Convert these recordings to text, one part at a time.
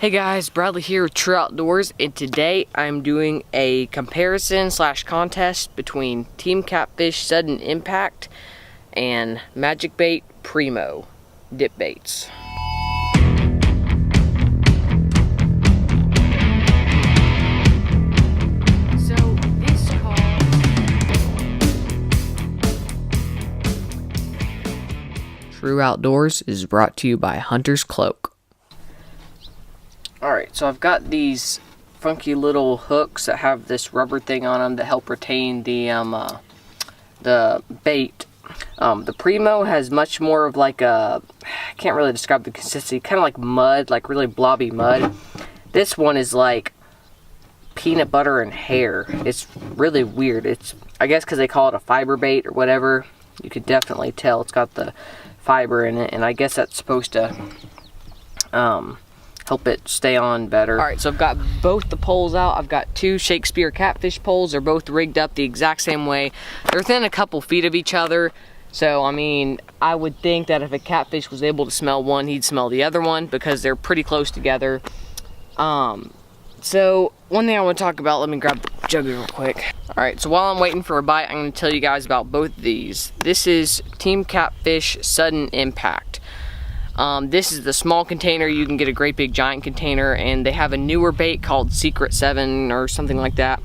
Hey guys, Bradley here with True Outdoors, and today I'm doing a comparison / contest between Team Catfish Sudden Impact and Magic Bait Premo dip baits. So this True Outdoors is brought to you by Hunter's Cloak. Alright, so I've got these funky little hooks that have this rubber thing on them that help retain the bait. The Premo has much more of like a, I can't really describe the consistency, kind of like mud, like really blobby mud. This one is like peanut butter and hair. It's really weird. It's, I guess because they call it a fiber bait or whatever, you could definitely tell it's got the fiber in it, and I guess that's supposed to help it stay on better. Alright, so I've got both the poles out. I've got two Shakespeare catfish poles. They're both rigged up the exact same way. They're within a couple feet of each other. So, I mean, I would think that if a catfish was able to smell one, he'd smell the other one because they're pretty close together. So, one thing I want to talk about, let me grab the jug real quick. Alright, so while I'm waiting for a bite, I'm going to tell you guys about both of these. This is Team Catfish Sudden Impact. This is the small container. You can get a great big giant container, and they have a newer bait called Secret 7 or something like that.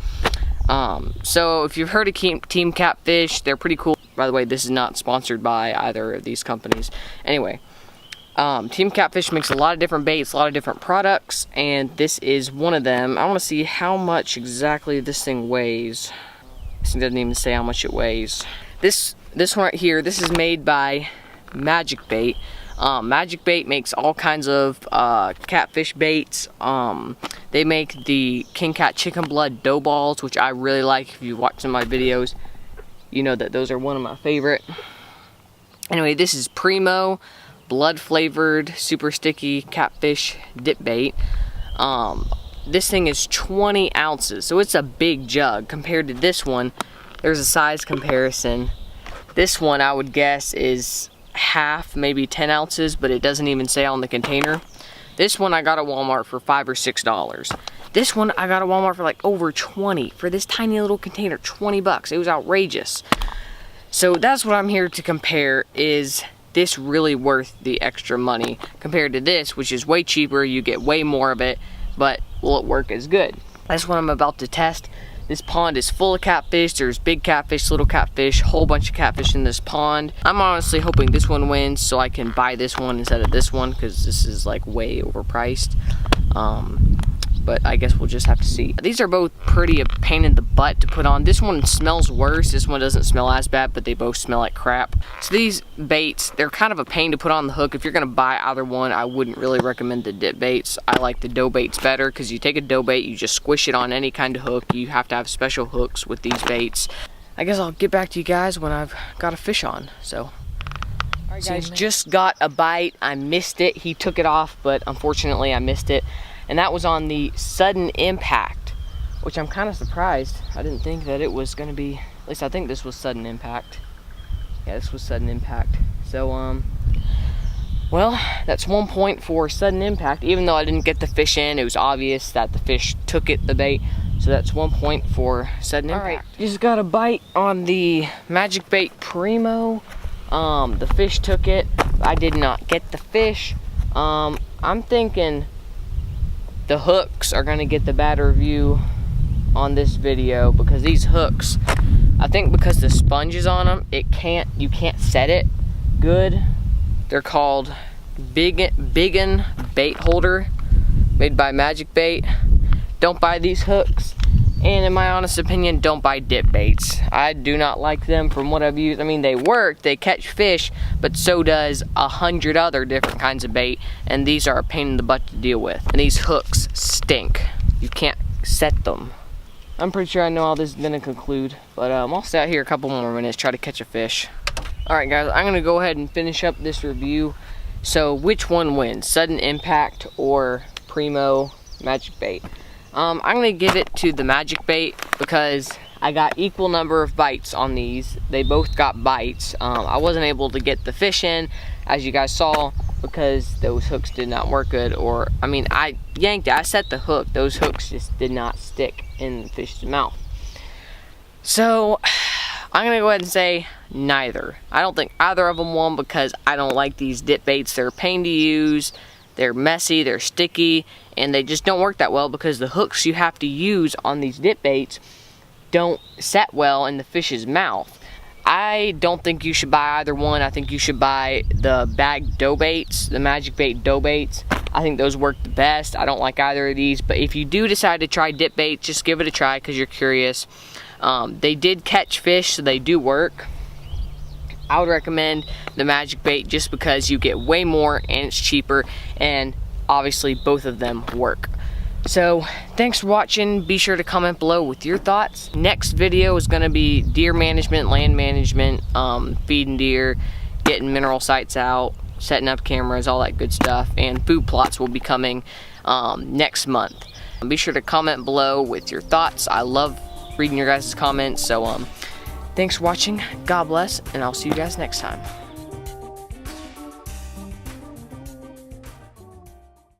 So if you've heard of Team Catfish, they're pretty cool. By the way, this is not sponsored by either of these companies. Anyway, Team Catfish makes a lot of different baits, a lot of different products, and this is one of them. I want to see how much exactly this thing weighs. This thing doesn't even say how much it weighs. This one right here, this is made by Magic Bait. Magic Bait makes all kinds of catfish baits. They make the King Cat chicken blood dough balls, which I really like. If you watch some of my videos, you know that those are one of my favorite. Anyway, this is Premo blood flavored super sticky catfish dip bait. This thing is 20 ounces, so it's a big jug. Compared to this one, there's a size comparison. This one I would guess is half, maybe 10 ounces, but it doesn't even say on the container. This one I got at Walmart for $5 or $6. This one I got at Walmart for like over 20 for this tiny little container. 20 bucks. It was outrageous. So that's what I'm here to compare. Is this really worth the extra money compared to this, which is way cheaper? You get way more of it, but will it work as good? That's what I'm about to test. This pond is full of catfish. There's big catfish, little catfish, whole bunch of catfish in this pond. I'm honestly hoping this one wins so I can buy this one instead of this one, because this is like way overpriced. But I guess we'll just have to see. These are both pretty a pain in the butt to put on. This one smells worse. This one doesn't smell as bad, but they both smell like crap. So these baits, they're kind of a pain to put on the hook. If you're gonna buy either one, I wouldn't really recommend the dip baits. I like the dough baits better, because you take a dough bait, you just squish it on any kind of hook. You have to have special hooks with these baits. I guess I'll get back to you guys when I've got a fish on. So, alright guys, just got a bite. I missed it. He took it off, but unfortunately I missed it. And that was on the Sudden Impact, which I'm kind of surprised. I didn't think that it was going to be, at least I think this was Sudden Impact. Yeah, this was Sudden Impact. So, well, that's 1 point for Sudden Impact. Even though I didn't get the fish in, it was obvious that the fish took it, the bait. So that's 1 point for Sudden Impact. Alright, just got a bite on the Magic Bait Premo. The fish took it. I did not get the fish. I'm thinking the hooks are gonna get the bad review on this video, because these hooks, I think because the sponge is on them, you can't set it good. They're called Biggin Bait Holder, made by Magic Bait. Don't buy these hooks, and in my honest opinion, don't buy dip baits. I do not like them from what I've used. I mean, they work, they catch fish, but so does 100 other different kinds of bait, and these are a pain in the butt to deal with. And these hooks stink. You can't set them. I'm pretty sure I know how this is gonna conclude, but I'll stay out here a couple more minutes, try to catch a fish. Alright guys, I'm gonna go ahead and finish up this review. So which one wins, Sudden Impact or Premo Magic Bait? I'm gonna give it to the Magic Bait because I got equal number of bites on these. They both got bites. I wasn't able to get the fish in, as you guys saw, because those hooks did not work good, or I mean, I yanked it, I set the hook, those hooks just did not stick in the fish's mouth. So I'm gonna go ahead and say neither. I don't think either of them won because I don't like these dip baits. They're a pain to use, they're messy, they're sticky, and they just don't work that well because the hooks you have to use on these dip baits don't set well in the fish's mouth. I don't think you should buy either one. I think you should buy the bagged dough baits, the Magic Bait dough baits. I think those work the best. I don't like either of these, but if you do decide to try dip baits, just give it a try because you're curious. They did catch fish, so they do work. I would recommend the Magic Bait just because you get way more and it's cheaper, and obviously both of them work. So thanks for watching. Be sure to comment below with your thoughts. Next video is going to be deer management, land management, feeding deer, getting mineral sites out, setting up cameras, all that good stuff, and food plots will be coming next month. Be sure to comment below with your thoughts. I love reading your guys' comments. So thanks for watching. God bless, and I'll see you guys next time.